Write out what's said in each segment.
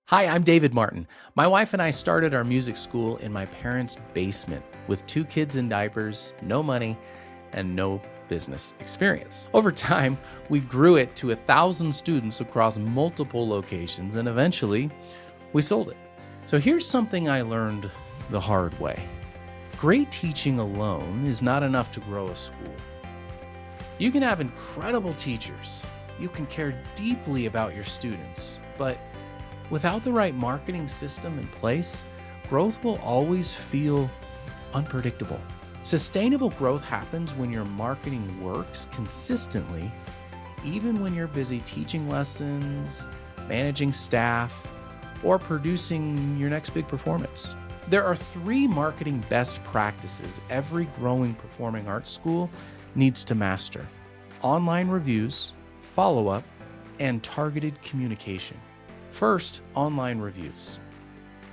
Hi, I'm David Martin. My wife and I started our music school in my parents' basement with 2 kids in diapers, no money, and no business experience. Over time, we grew it to 1,000 students across multiple locations, and eventually we sold it. So here's something I learned the hard way. Great teaching alone is not enough to grow a school. You can have incredible teachers. You can care deeply about your students, but without the right marketing system in place, growth will always feel unpredictable. Sustainable growth happens when your marketing works consistently, even when you're busy teaching lessons, managing staff, or producing your next big performance. There are 3 marketing best practices every growing performing arts school needs to master: online reviews, follow-up, and targeted communication. First, online reviews.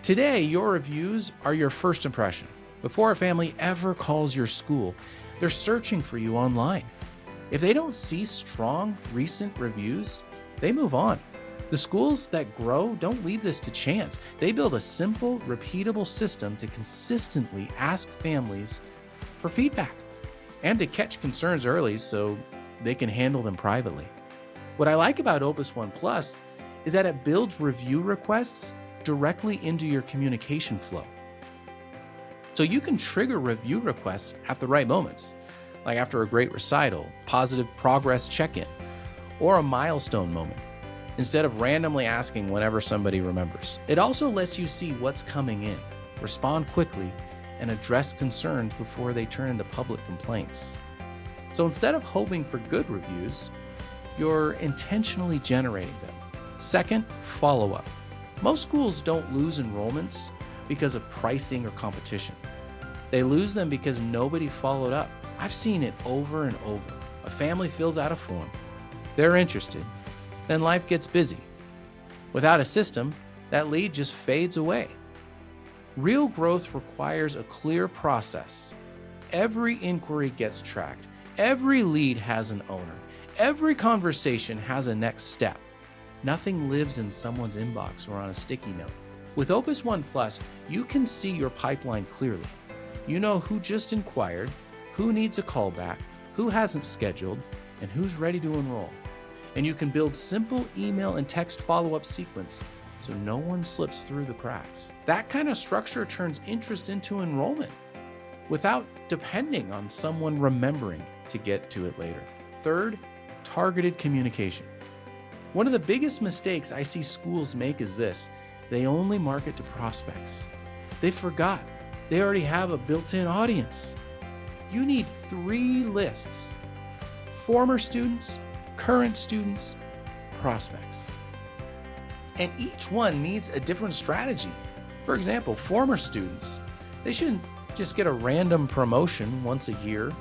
Today, your reviews are your first impression. Before a family ever calls your school, they're searching for you online. If they don't see strong, recent reviews, they move on. The schools that grow don't leave this to chance. They build a simple, repeatable system to consistently ask families for feedback and to catch concerns early so they can handle them privately. What I like about Opus1 Plus is that it builds review requests directly into your communication flow. So you can trigger review requests at the right moments, like after a great recital, positive progress check-in, or a milestone moment, instead of randomly asking whenever somebody remembers. It also lets you see what's coming in, respond quickly, and address concerns before they turn into public complaints. So instead of hoping for good reviews, you're intentionally generating them. Second, follow-up. Most schools don't lose enrollments because of pricing or competition. They lose them because nobody followed up. I've seen it over and over. A family fills out a form, they're interested, then life gets busy. Without a system, that lead just fades away. Real growth requires a clear process. Every inquiry gets tracked. Every lead has an owner. Every conversation has a next step. Nothing lives in someone's inbox or on a sticky note. With Opus1 Plus, you can see your pipeline clearly. You know who just inquired, who needs a callback, who hasn't scheduled, and who's ready to enroll. And you can build simple email and text follow-up sequence so no one slips through the cracks. That kind of structure turns interest into enrollment without depending on someone remembering to get to it later. Third, targeted communication. One of the biggest mistakes I see schools make is this: they only market to prospects. They forgot they already have a built-in audience. You need 3 lists: former students, current students, prospects. And each one needs a different strategy. For example, former students, they shouldn't just get a random promotion once a year.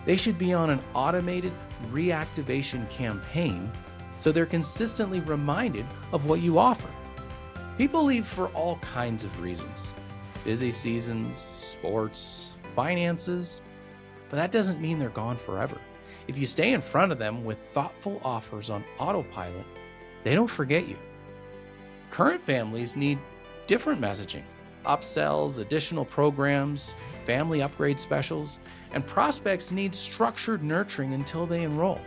They should be on an automated reactivation campaign so they're consistently reminded of what you offer. People leave for all kinds of reasons: busy seasons, sports, finances, but that doesn't mean they're gone forever. If you stay in front of them with thoughtful offers on autopilot, they don't forget you. Current families need different messaging: upsells, additional programs, family upgrade specials, and prospects need structured nurturing until they enroll.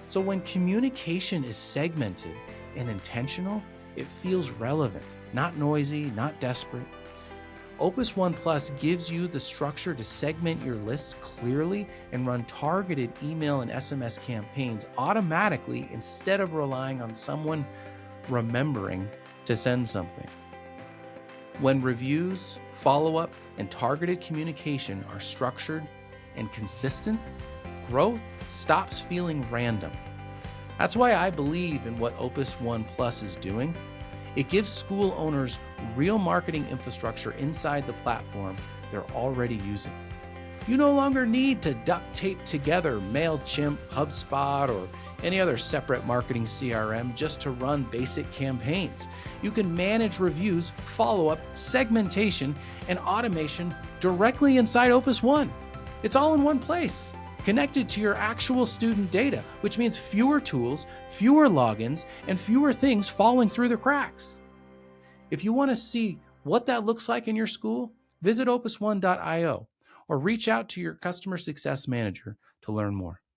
So when communication is segmented and intentional, it feels relevant, not noisy, not desperate. Opus1 Plus gives you the structure to segment your lists clearly and run targeted email and SMS campaigns automatically instead of relying on someone remembering to send something. When reviews, follow-up, and targeted communication are structured and consistent, growth stops feeling random. That's why I believe in what Opus1 Plus is doing. It gives school owners real marketing infrastructure inside the platform they're already using. You no longer need to duct tape together MailChimp, HubSpot, or any other separate marketing CRM just to run basic campaigns. You can manage reviews, follow-up, segmentation, and automation directly inside Opus1. It's all in one place, connected to your actual student data, which means fewer tools, fewer logins, and fewer things falling through the cracks. If you want to see what that looks like in your school, visit opus1.io or reach out to your customer success manager to learn more.